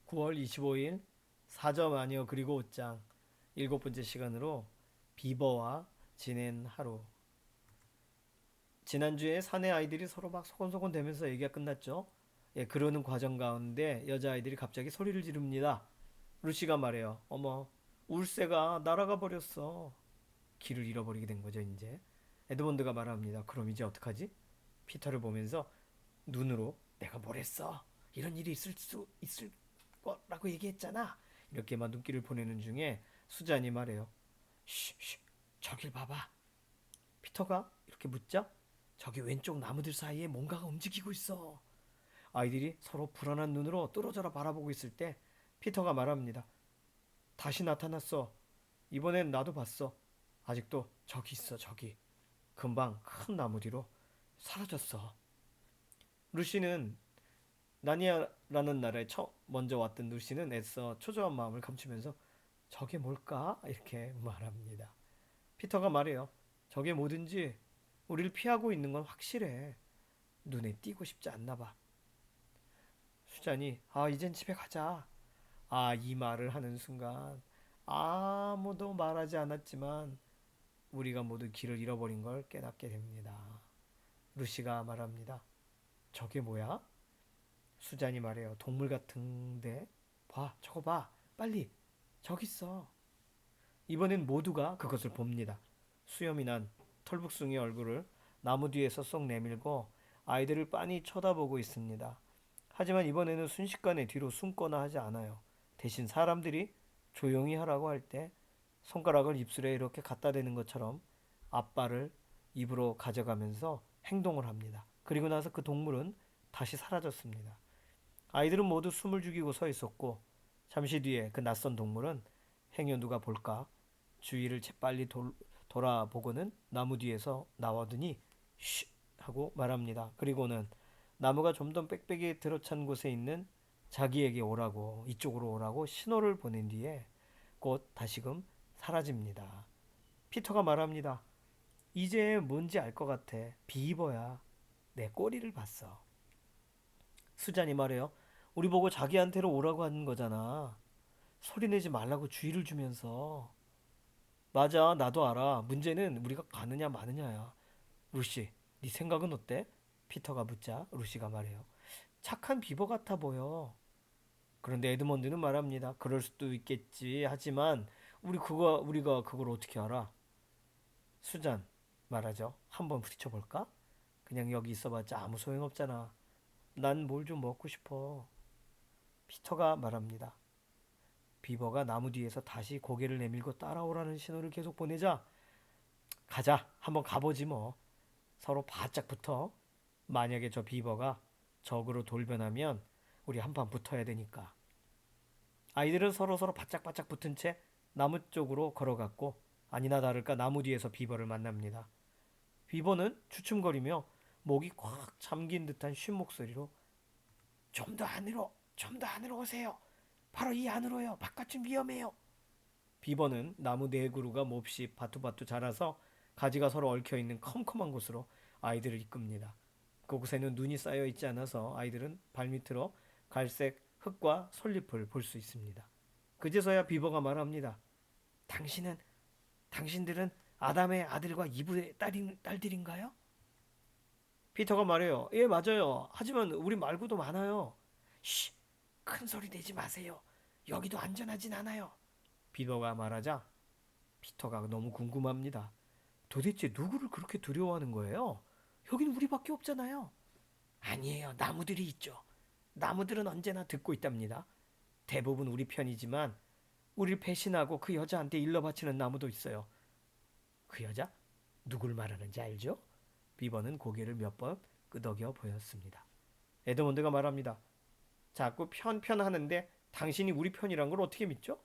9월 25일 4점 아니요 그리고 5장 일곱 번째 시간으로 비버와 지낸 하루. 지난주에 사내 아이들이 서로 막 소곤소곤 대면서 얘기가 끝났죠. 예, 그러는 과정 가운데 여자아이들이 갑자기 소리를 지릅니다. 루시가 말해요. 어머, 울새가 날아가 버렸어. 길을 잃어버리게 된 거죠, 이제. 에드먼드가 말합니다. 그럼 이제 어떡하지? 피터를 보면서 눈으로 내가 뭘 했어? 이런 일이 있을 수 있을 거라고 얘기했잖아. 이렇게만 눈길을 보내는 중에 수잔이 말해요. 쉬, 저길 봐봐. 피터가 이렇게 묻자 저기 왼쪽 나무들 사이에 뭔가가 움직이고 있어. 아이들이 서로 불안한 눈으로 뚫어져라 바라보고 있을 때 피터가 말합니다. 다시 나타났어. 이번엔 나도 봤어. 아직도 저기 있어, 저기. 금방 큰 나무 뒤로 사라졌어. 루시는 나니아라는 나라에 먼저 왔던 루시는 애써 초조한 마음을 감추면서 저게 뭘까? 이렇게 말합니다. 피터가 말해요. 저게 뭐든지 우리를 피하고 있는 건 확실해. 눈에 띄고 싶지 않나 봐. 수잔이 이젠 집에 가자. 이 말을 하는 순간 아무도 말하지 않았지만 우리가 모두 길을 잃어버린 걸 깨닫게 됩니다. 루시가 말합니다. 저게 뭐야? 수잔이 말해요. 동물 같은데? 봐, 저거 봐. 빨리. 저기 있어. 이번엔 모두가 그것을 봅니다. 수염이 난 털북숭이 얼굴을 나무 뒤에서 쏙 내밀고 아이들을 빤히 쳐다보고 있습니다. 하지만 이번에는 순식간에 뒤로 숨거나 하지 않아요. 대신 사람들이 조용히 하라고 할 때 손가락을 입술에 이렇게 갖다 대는 것처럼 앞발을 입으로 가져가면서 행동을 합니다. 그리고 나서 그 동물은 다시 사라졌습니다. 아이들은 모두 숨을 죽이고 서 있었고 잠시 뒤에 그 낯선 동물은 행여 누가 볼까 주위를 재빨리 돌아보고는 나무 뒤에서 나와더니 쉬 하고 말합니다. 그리고는 나무가 좀 더 빽빽이 들어찬 곳에 있는 자기에게 오라고 이쪽으로 오라고 신호를 보낸 뒤에 곧 다시금 사라집니다. 피터가 말합니다. 이제 뭔지 알 것 같아. 비버야. 내 꼬리를 봤어. 수잔이 말해요. 우리 보고 자기한테로 오라고 하는 거잖아. 소리내지 말라고 주의를 주면서. 맞아, 나도 알아. 문제는 우리가 가느냐 마느냐야. 루시, 네 생각은 어때? 피터가 묻자 루시가 말해요. 착한 비버 같아 보여. 그런데 에드먼드는 말합니다. 그럴 수도 있겠지. 하지만 우리가 그걸 어떻게 알아? 수잔 말하죠. 한번 부딪혀볼까? 그냥 여기 있어봤자 아무 소용없잖아. 난 뭘 좀 먹고 싶어. 피터가 말합니다. 비버가 나무 뒤에서 다시 고개를 내밀고 따라오라는 신호를 계속 보내자 가자 한번 가보지 뭐. 서로 바짝 붙어. 만약에 저 비버가 적으로 돌변하면 우리 한판 붙어야 되니까. 아이들은 서로서로 바짝바짝 붙은 채 나무 쪽으로 걸어갔고 아니나 다를까 나무 뒤에서 비버를 만납니다. 비버는 주춤거리며 목이 꽉 잠긴 듯한 쉰 목소리로 좀 더 안으로, 좀 더 안으로 오세요. 바로 이 안으로요. 바깥은 위험해요. 비버는 나무 네 그루가 몹시 바투바투 자라서 가지가 서로 얽혀있는 컴컴한 곳으로 아이들을 이끕니다. 그곳에는 눈이 쌓여 있지 않아서 아이들은 발밑으로 갈색 흙과 솔잎을 볼 수 있습니다. 그제서야 비버가 말합니다. 당신은, 당신들은 아담의 아들과 이브의 딸들인가요? 피터가 말해요. 예, 맞아요. 하지만 우리 말고도 많아요. 쉬, 큰 소리 내지 마세요. 여기도 안전하진 않아요. 비버가 말하자 피터가 너무 궁금합니다. 도대체 누구를 그렇게 두려워하는 거예요? 여기는 우리밖에 없잖아요. 아니에요. 나무들이 있죠. 나무들은 언제나 듣고 있답니다. 대부분 우리 편이지만 우리를 배신하고 그 여자한테 일러 바치는 나무도 있어요. 그 여자? 누굴 말하는지 알죠? 비버는 고개를 몇 번 끄덕여 보였습니다. 에드먼드가 말합니다. 자꾸 편편하는데 당신이 우리 편이란 걸 어떻게 믿죠?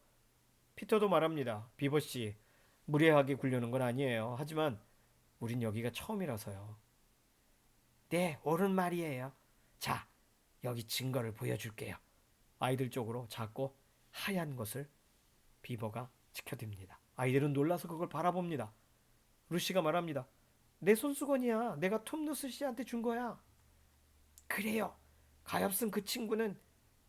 피터도 말합니다. 비버씨, 무례하게 굴려는 건 아니에요. 하지만 우린 여기가 처음이라서요. 네, 옳은 말이에요. 자, 여기 증거를 보여줄게요. 아이들 쪽으로 작고 하얀 것을 비버가 지켜듭니다. 아이들은 놀라서 그걸 바라봅니다. 루시가 말합니다. 내 손수건이야. 내가 톰누스 씨한테 준 거야. 그래요. 가엾은 그 친구는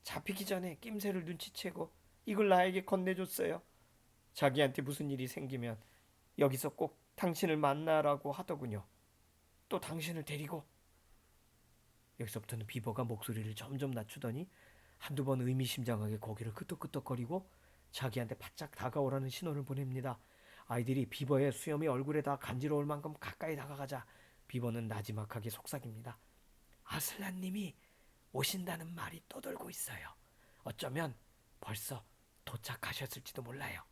잡히기 전에 낌새를 눈치채고 이걸 나에게 건네줬어요. 자기한테 무슨 일이 생기면 여기서 꼭 당신을 만나라고 하더군요. 또 당신을 데리고. 여기서부터는 비버가 목소리를 점점 낮추더니 한두 번 의미심장하게 고개를 끄덕끄덕거리고 자기한테 바짝 다가오라는 신호를 보냅니다. 아이들이 비버의 수염이 얼굴에 다 간지러울 만큼 가까이 다가가자 비버는 나지막하게 속삭입니다. 아슬란님이 오신다는 말이 떠돌고 있어요. 어쩌면 벌써 도착하셨을지도 몰라요.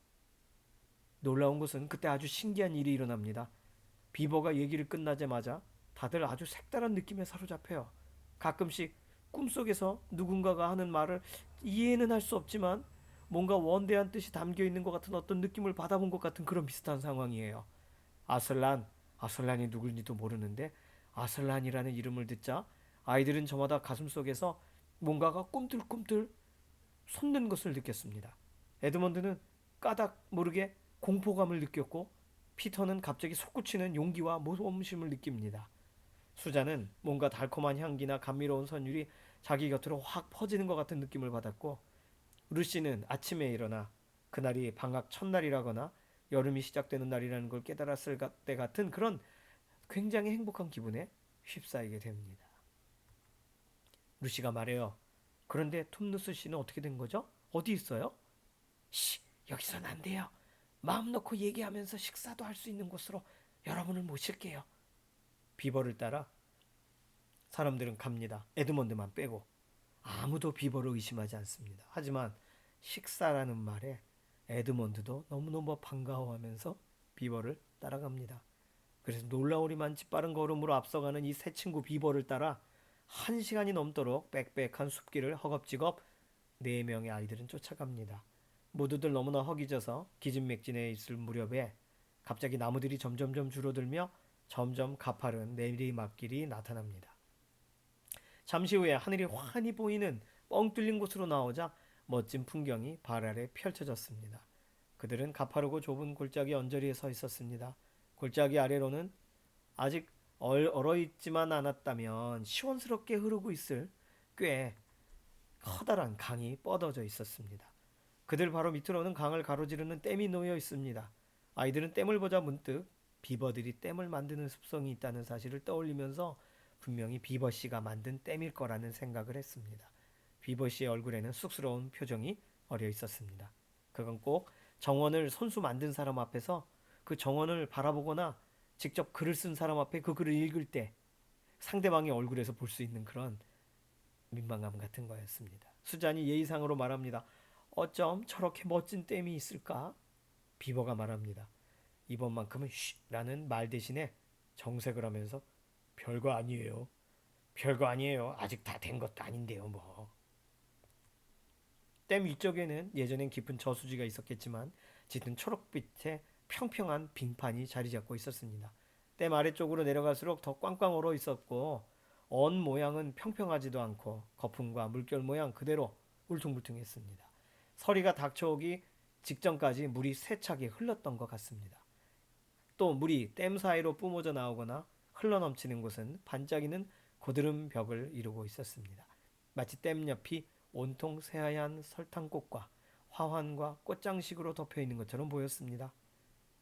놀라운 것은 그때 아주 신기한 일이 일어납니다. 비버가 얘기를 끝나자마자 다들 아주 색다른 느낌에 사로잡혀요. 가끔씩 꿈속에서 누군가가 하는 말을 이해는 할 수 없지만 뭔가 원대한 뜻이 담겨 있는 것 같은 어떤 느낌을 받아본 것 같은 그런 비슷한 상황이에요. 아슬란이 누굴지도 모르는데 아슬란이라는 이름을 듣자 아이들은 저마다 가슴속에서 뭔가가 꿈틀꿈틀 솟는 것을 느꼈습니다. 에드먼드는 까닭 모르게 공포감을 느꼈고 피터는 갑자기 솟구치는 용기와 모험심을 느낍니다. 수자는 뭔가 달콤한 향기나 감미로운 선율이 자기 곁으로 확 퍼지는 것 같은 느낌을 받았고 루시는 아침에 일어나 그날이 방학 첫날이라거나 여름이 시작되는 날이라는 걸 깨달았을 때 같은 그런 굉장히 행복한 기분에 휩싸이게 됩니다. 루시가 말해요. 그런데 톰누스 씨는 어떻게 된 거죠? 어디 있어요? 씨, 여기선 안 돼요. 마음 놓고 얘기하면서 식사도 할 수 있는 곳으로 여러분을 모실게요. 비버를 따라 사람들은 갑니다. 에드먼드만 빼고. 아무도 비버를 의심하지 않습니다. 하지만 식사라는 말에 에드먼드도 너무너무 반가워하면서 비버를 따라갑니다. 그래서 놀라우리만치 빠른 걸음으로 앞서가는 이 세 친구 비버를 따라 1시간이 넘도록 빽빽한 숲길을 허겁지겁 4명의 아이들은 쫓아갑니다. 모두들 너무나 허기져서 기진맥진해 있을 무렵에 갑자기 나무들이 점점점 줄어들며 점점 가파른 내리막길이 나타납니다. 잠시 후에 하늘이 환히 보이는 뻥 뚫린 곳으로 나오자 멋진 풍경이 발 아래 펼쳐졌습니다. 그들은 가파르고 좁은 골짜기 언저리에 서 있었습니다. 골짜기 아래로는 아직 얼어있지만 않았다면 시원스럽게 흐르고 있을 꽤 커다란 강이 뻗어져 있었습니다. 그들 바로 밑으로는 강을 가로지르는 댐이 놓여 있습니다. 아이들은 댐을 보자 문득 비버들이 댐을 만드는 습성이 있다는 사실을 떠올리면서 분명히 비버씨가 만든 댐일 거라는 생각을 했습니다. 비버씨의 얼굴에는 쑥스러운 표정이 어려 있었습니다. 그건 꼭 정원을 손수 만든 사람 앞에서 그 정원을 바라보거나 직접 글을 쓴 사람 앞에 그 글을 읽을 때 상대방의 얼굴에서 볼 수 있는 그런 민망감 같은 거였습니다. 수잔이 예의상으로 말합니다. 어쩜 저렇게 멋진 댐이 있을까? 비버가 말합니다. 이번만큼은 쉬라는 말 대신에 정색을 하면서 별거 아니에요. 별거 아니에요. 아직 다 된 것도 아닌데요, 뭐. 댐 위쪽에는 예전엔 깊은 저수지가 있었겠지만 짙은 초록빛의 평평한 빙판이 자리 잡고 있었습니다. 댐 아래쪽으로 내려갈수록 더 꽝꽝 얼어 있었고 언 모양은 평평하지도 않고 거품과 물결 모양 그대로 울퉁불퉁했습니다. 서리가 닥쳐오기 직전까지 물이 세차게 흘렀던 것 같습니다. 또 물이 댐 사이로 뿜어져 나오거나 흘러넘치는 곳은 반짝이는 고드름 벽을 이루고 있었습니다. 마치 댐 옆이 온통 새하얀 설탕꽃과 화환과 꽃장식으로 덮여 있는 것처럼 보였습니다.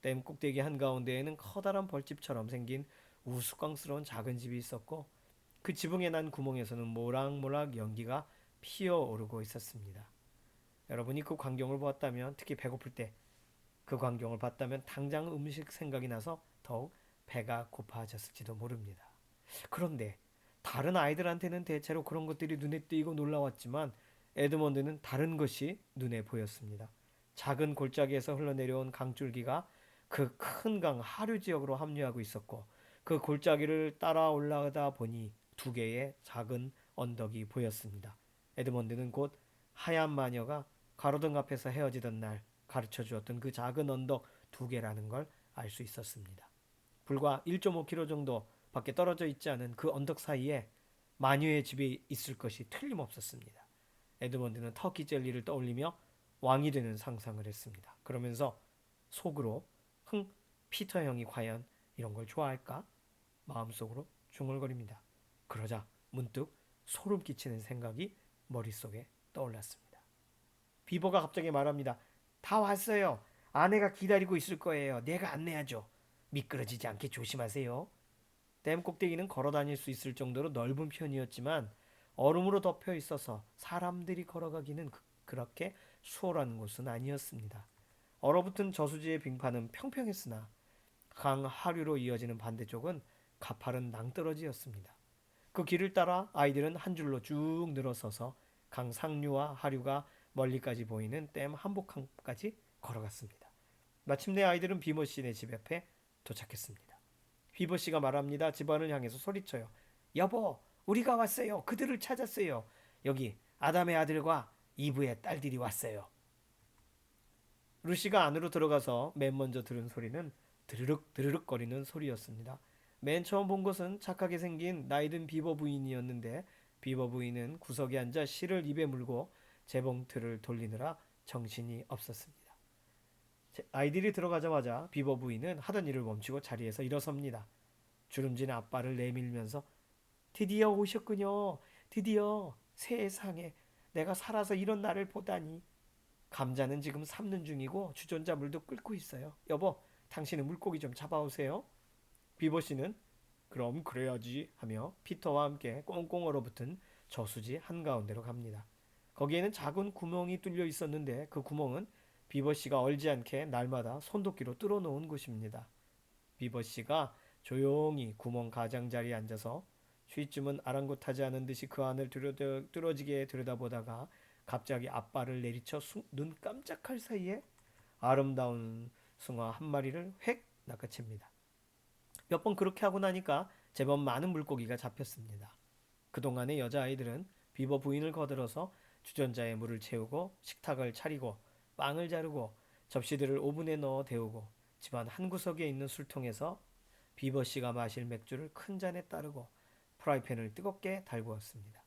댐 꼭대기 한가운데에는 커다란 벌집처럼 생긴 우스꽝스러운 작은 집이 있었고 그 지붕에 난 구멍에서는 모락모락 연기가 피어오르고 있었습니다. 여러분이 그 광경을 보았다면 특히 배고플 때 그 광경을 봤다면 당장 음식 생각이 나서 더욱 배가 고파졌을지도 모릅니다. 그런데 다른 아이들한테는 대체로 그런 것들이 눈에 띄고 놀라웠지만 에드먼드는 다른 것이 눈에 보였습니다. 작은 골짜기에서 흘러내려온 강줄기가 그 큰 강 하류 지역으로 합류하고 있었고 그 골짜기를 따라 올라가다 보니 2개의 작은 언덕이 보였습니다. 에드먼드는 곧 하얀 마녀가 가로등 앞에서 헤어지던 날 가르쳐 주었던 그 작은 언덕 2개라는 걸 알 수 있었습니다. 불과 1.5km 정도 밖에 떨어져 있지 않은 그 언덕 사이에 마녀의 집이 있을 것이 틀림없었습니다. 에드먼드는 터키 젤리를 떠올리며 왕이 되는 상상을 했습니다. 그러면서 속으로 피터 형이 과연 이런 걸 좋아할까? 마음속으로 중얼거립니다. 그러자 문득 소름 끼치는 생각이 머릿속에 떠올랐습니다. 비버가 갑자기 말합니다. 다 왔어요. 아내가 기다리고 있을 거예요. 내가 안내하죠. 미끄러지지 않게 조심하세요. 댐 꼭대기는 걸어 다닐 수 있을 정도로 넓은 편이었지만 얼음으로 덮여 있어서 사람들이 걸어가기는 그렇게 수월한 곳은 아니었습니다. 얼어붙은 저수지의 빙판은 평평했으나 강 하류로 이어지는 반대쪽은 가파른 낭떠러지였습니다. 그 길을 따라 아이들은 한 줄로 쭉 늘어서서 강 상류와 하류가 멀리까지 보이는 댐 한복판까지 걸어갔습니다. 마침내 아이들은 비버 씨네 집 앞에 도착했습니다. 비버 씨가 말합니다. 집안을 향해서 소리쳐요. 여보, 우리가 왔어요. 그들을 찾았어요. 여기 아담의 아들과 이브의 딸들이 왔어요. 루시가 안으로 들어가서 맨 먼저 들은 소리는 드르륵 드르륵 거리는 소리였습니다. 맨 처음 본 것은 착하게 생긴 나이든 비버 부인이었는데 비버 부인은 구석에 앉아 실을 입에 물고 재봉틀을 돌리느라 정신이 없었습니다. 아이들이 들어가자마자 비버 부인은 하던 일을 멈추고 자리에서 일어섭니다. 주름진 앞발을 내밀면서 드디어 오셨군요. 드디어 세상에 내가 살아서 이런 날을 보다니. 감자는 지금 삶는 중이고 주전자 물도 끓고 있어요. 여보, 당신은 물고기 좀 잡아오세요. 비버 씨는 그럼 그래야지 하며 피터와 함께 꽁꽁 얼어붙은 저수지 한가운데로 갑니다. 거기에는 작은 구멍이 뚫려 있었는데 그 구멍은 비버 씨가 얼지 않게 날마다 손도끼로 뚫어 놓은 곳입니다. 비버 씨가 조용히 구멍 가장자리에 앉아서 쉬쯤은 아랑곳하지 않은 듯이 그 안을 뚫어지게 들여다보다가 갑자기 앞발을 내리쳐 눈 깜짝할 사이에 아름다운 숭어 한 마리를 획 낚아챕니다. 몇 번 그렇게 하고 나니까 제법 많은 물고기가 잡혔습니다. 그동안의 여자아이들은 비버 부인을 거들어서 주전자에 물을 채우고 식탁을 차리고 빵을 자르고 접시들을 오븐에 넣어 데우고 집안 한 구석에 있는 술통에서 비버 씨가 마실 맥주를 큰 잔에 따르고 프라이팬을 뜨겁게 달구었습니다.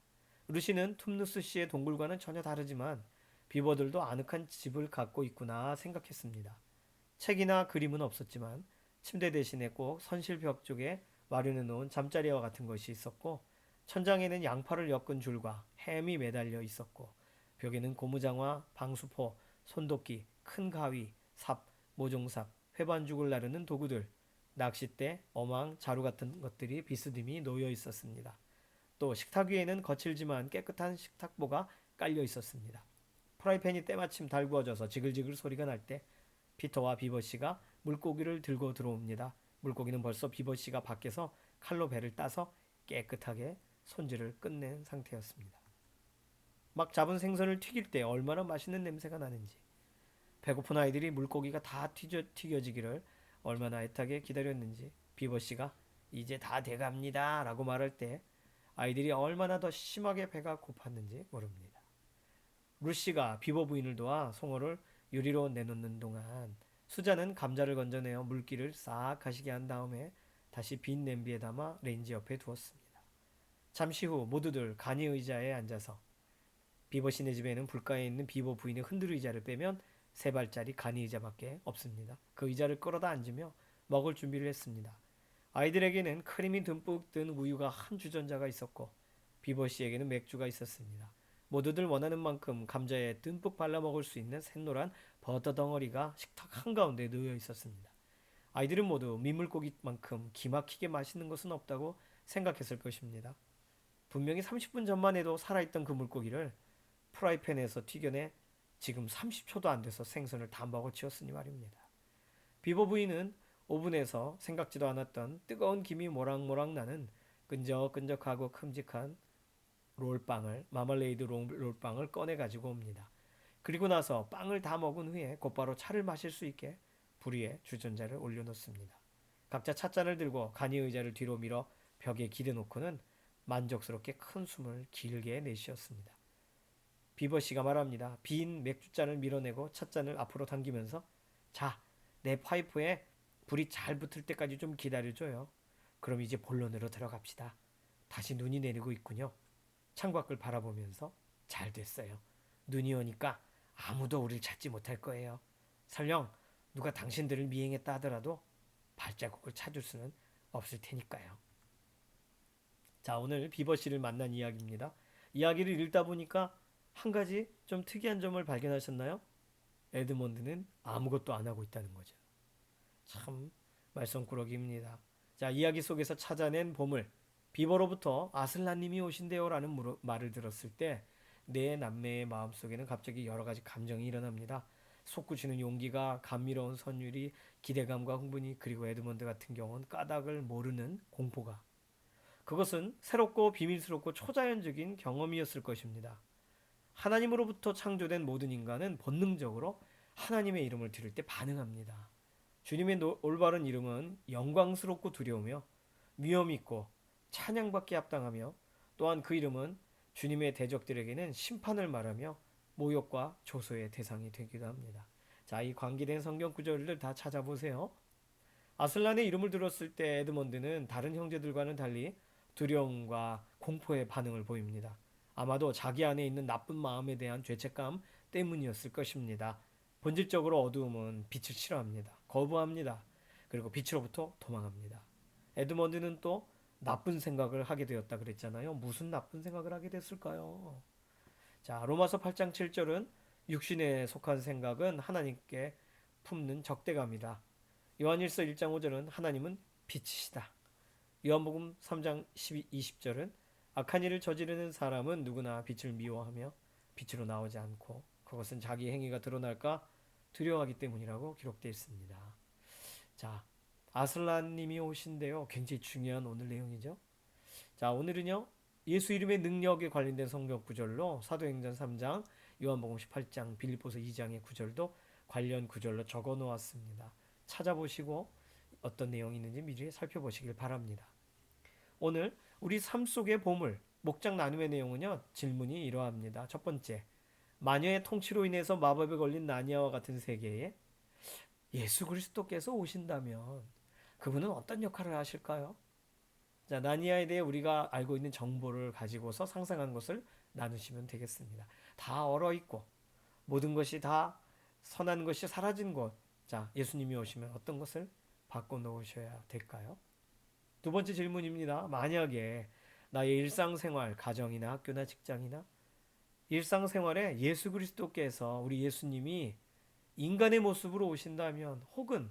루시는 툼누스 씨의 동굴과는 전혀 다르지만 비버들도 아늑한 집을 갖고 있구나 생각했습니다. 책이나 그림은 없었지만 침대 대신에 꼭 선실 벽 쪽에 마련해 놓은 잠자리와 같은 것이 있었고 천장에는 양파를 엮은 줄과 햄이 매달려 있었고 벽에는 고무장화, 방수포, 손도끼, 큰 가위, 삽, 모종삽, 회반죽을 나르는 도구들, 낚싯대, 어망, 자루 같은 것들이 비스듬히 놓여 있었습니다. 또 식탁 위에는 거칠지만 깨끗한 식탁보가 깔려 있었습니다. 프라이팬이 때마침 달구어져서 지글지글 소리가 날 때 피터와 비버씨가 물고기를 들고 들어옵니다. 물고기는 벌써 비버씨가 밖에서 칼로 배를 따서 깨끗하게 손질을 끝낸 상태였습니다. 막 잡은 생선을 튀길 때 얼마나 맛있는 냄새가 나는지, 배고픈 아이들이 물고기가 다 튀겨지기를 얼마나 애타게 기다렸는지, 비버씨가 이제 다 돼갑니다 라고 말할 때 아이들이 얼마나 더 심하게 배가 고팠는지 모릅니다. 루시가 비버 부인을 도와 송어를 유리로 내놓는 동안 수자는 감자를 건져내어 물기를 싹 가시게 한 다음에 다시 빈 냄비에 담아 레인지 옆에 두었습니다. 잠시 후 모두들 간이 의자에 앉아서 비버씨네 집에는 불가에 있는 비버 부인의 흔들 의자를 빼면 세 발짜리 간이 의자밖에 없습니다. 그 의자를 끌어다 앉으며 먹을 준비를 했습니다. 아이들에게는 크림이 듬뿍 든 우유가 한 주전자가 있었고 비버씨에게는 맥주가 있었습니다. 모두들 원하는 만큼 감자에 듬뿍 발라 먹을 수 있는 샛노란 버터 덩어리가 식탁 한가운데 놓여 있었습니다. 아이들은 모두 민물고기만큼 기막히게 맛있는 것은 없다고 생각했을 것입니다. 분명히 30분 전만 해도 살아있던 그 물고기를 프라이팬에서 튀겨내 지금 30초도 안 돼서 생선을 다 먹어치웠으니 말입니다. 비버 부인은 오븐에서 생각지도 않았던 뜨거운 김이 모락모락 나는 끈적끈적하고 큼직한 롤빵을 마멀레이드 롤빵을 꺼내 가지고 옵니다. 그리고 나서 빵을 다 먹은 후에 곧바로 차를 마실 수 있게 불 위에 주전자를 올려놓습니다. 각자 찻잔을 들고 간이 의자를 뒤로 밀어 벽에 기대놓고는 만족스럽게 큰 숨을 길게 내쉬었습니다. 비버씨가 말합니다. 빈 맥주잔을 밀어내고 찻잔을 앞으로 당기면서 자, 내 파이프에 불이 잘 붙을 때까지 좀 기다려줘요. 그럼 이제 본론으로 들어갑시다. 다시 눈이 내리고 있군요. 창밖을 바라보면서 잘 됐어요. 눈이 오니까 아무도 우릴 찾지 못할 거예요. 설령 누가 당신들을 미행했다 하더라도 발자국을 찾을 수는 없을 테니까요. 자, 오늘 비버씨를 만난 이야기입니다. 이야기를 읽다 보니까 한 가지 좀 특이한 점을 발견하셨나요? 에드먼드는 아무것도 안 하고 있다는 거죠. 참 말썽꾸러기입니다. 자, 이야기 속에서 찾아낸 보물. 비버로부터 아슬란님이 오신대요라는 말을 들었을 때 내 남매의 마음속에는 갑자기 여러 가지 감정이 일어납니다. 솟구치는 용기가, 감미로운 선율이, 기대감과 흥분이, 그리고 에드먼드 같은 경우는 까닭을 모르는 공포가. 그것은 새롭고 비밀스럽고 초자연적인 경험이었을 것입니다. 하나님으로부터 창조된 모든 인간은 본능적으로 하나님의 이름을 들을 때 반응합니다. 주님의 올바른 이름은 영광스럽고 두려우며 위험 있고 찬양받기 합당하며, 또한 그 이름은 주님의 대적들에게는 심판을 말하며 모욕과 조소의 대상이 되기도 합니다. 자, 이 관계된 성경 구절들 다 찾아보세요. 아슬란의 이름을 들었을 때 에드먼드는 다른 형제들과는 달리 두려움과 공포의 반응을 보입니다. 아마도 자기 안에 있는 나쁜 마음에 대한 죄책감 때문이었을 것입니다. 본질적으로 어두움은 빛을 싫어합니다. 거부합니다. 그리고 빛으로부터 도망합니다. 에드먼드는 또 나쁜 생각을 하게 되었다 그랬잖아요. 무슨 나쁜 생각을 하게 됐을까요? 자, 로마서 8장 7절은 육신에 속한 생각은 하나님께 품는 적대감이다. 요한일서 1장 5절은 하나님은 빛이시다. 요한복음 3장 12, 20절은 악한 일을 저지르는 사람은 누구나 빛을 미워하며 빛으로 나오지 않고 그것은 자기 행위가 드러날까 두려워하기 때문이라고 기록되어 있습니다. 자, 아슬란님이 오신데요. 굉장히 중요한 오늘 내용이죠. 자, 오늘은요. 예수 이름의 능력에 관련된 성경 구절로 사도행전 3장, 요한복음 18장, 빌립보서 2장의 구절도 관련 구절로 적어 놓았습니다. 찾아보시고 어떤 내용이 있는지 미리 살펴보시길 바랍니다. 오늘 우리 삶 속의 보물, 목장 나눔의 내용은요. 질문이 이러합니다. 첫 번째, 마녀의 통치로 인해서 마법에 걸린 나니아와 같은 세계에 예수 그리스도께서 오신다면 그분은 어떤 역할을 하실까요? 자, 나니아에 대해 우리가 알고 있는 정보를 가지고서 상상한 것을 나누시면 되겠습니다. 다 얼어있고 모든 것이 다 선한 것이 사라진 곳. 자, 예수님이 오시면 어떤 것을 바꿔놓으셔야 될까요? 두 번째 질문입니다. 만약에 나의 일상생활, 가정이나 학교나 직장이나 일상생활에 예수 그리스도께서, 우리 예수님이 인간의 모습으로 오신다면, 혹은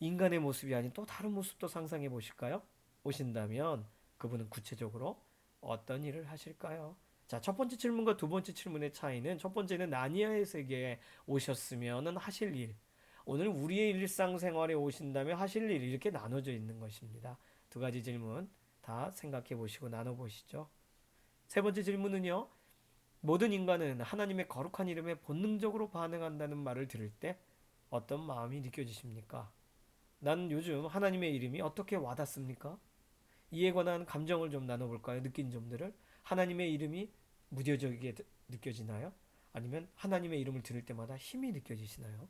인간의 모습이 아닌 또 다른 모습도 상상해 보실까요? 오신다면 그분은 구체적으로 어떤 일을 하실까요? 자, 첫 번째 질문과 두 번째 질문의 차이는, 첫 번째는 나니아의 세계에 오셨으면 하실 일, 오늘 우리의 일상생활에 오신다면 하실 일, 이렇게 나눠져 있는 것입니다. 두 가지 질문 다 생각해 보시고 나눠 보시죠. 세 번째 질문은요. 모든 인간은 하나님의 거룩한 이름에 본능적으로 반응한다는 말을 들을 때 어떤 마음이 느껴지십니까? 난 요즘 하나님의 이름이 어떻게 와닿습니까? 이에 관한 감정을 좀 나눠볼까요? 느낀 점들을. 하나님의 이름이 무뎌지게 느껴지나요? 아니면 하나님의 이름을 들을 때마다 힘이 느껴지시나요?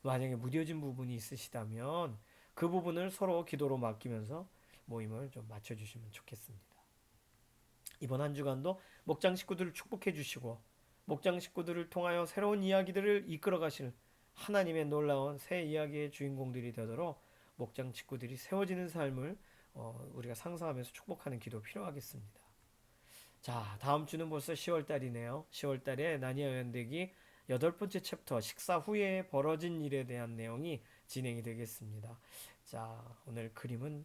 만약에 무뎌진 부분이 있으시다면 그 부분을 서로 기도로 맡기면서 모임을 좀 맞춰주시면 좋겠습니다. 이번 한 주간도 목장 식구들을 축복해 주시고 목장 식구들을 통하여 새로운 이야기들을 이끌어 가실 하나님의 놀라운 새 이야기의 주인공들이 되도록 목장 식구들이 세워지는 삶을 우리가 상상하면서 축복하는 기도 필요하겠습니다. 자, 다음 주는 벌써 10월 달이네요. 10월 달에 나니아 연대기 8번째 챕터 식사 후에 벌어진 일에 대한 내용이 진행이 되겠습니다. 자, 오늘 그림은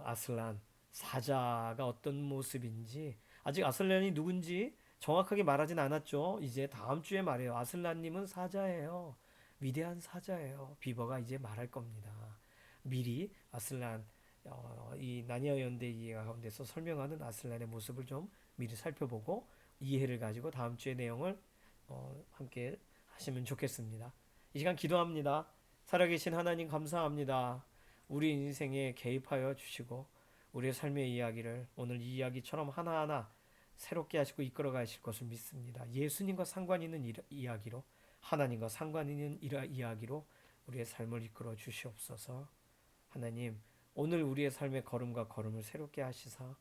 아슬란 사자가 어떤 모습인지, 아직 아슬란이 누군지 정확하게 말하진 않았죠. 이제 다음 주에 말해요. 아슬란님은 사자예요. 위대한 사자예요. 비버가 이제 말할 겁니다. 미리 아슬란, 이 나니아 연대기 가운데서 설명하는 아슬란의 모습을 좀 미리 살펴보고 이해를 가지고 다음 주의 내용을 함께 하시면 좋겠습니다. 이 시간 기도합니다. 살아계신 하나님 감사합니다. 우리 인생에 개입하여 주시고 우리의 삶의 이야기를 오늘 이 이야기처럼 하나하나 새롭게 하시고 이끌어 가실 것을 믿습니다. 예수님과 상관 있는 이야기로, 하나님과 상관 있는 이야기로 우리의 삶을 이끌어 주시옵소서. 하나님, 오늘 우리의 삶의 걸음과 걸음을 새롭게 하시사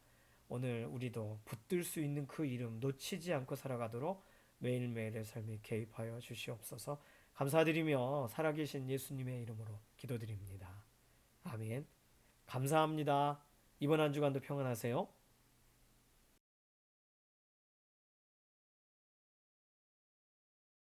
오늘 우리도 붙들 수 있는 그 이름 놓치지 않고 살아가도록 매일매일의 삶에 개입하여 주시옵소서. 감사드리며 살아계신 예수님의 이름으로 기도드립니다. 아멘. 감사합니다. 이번 한 주간도 평안하세요.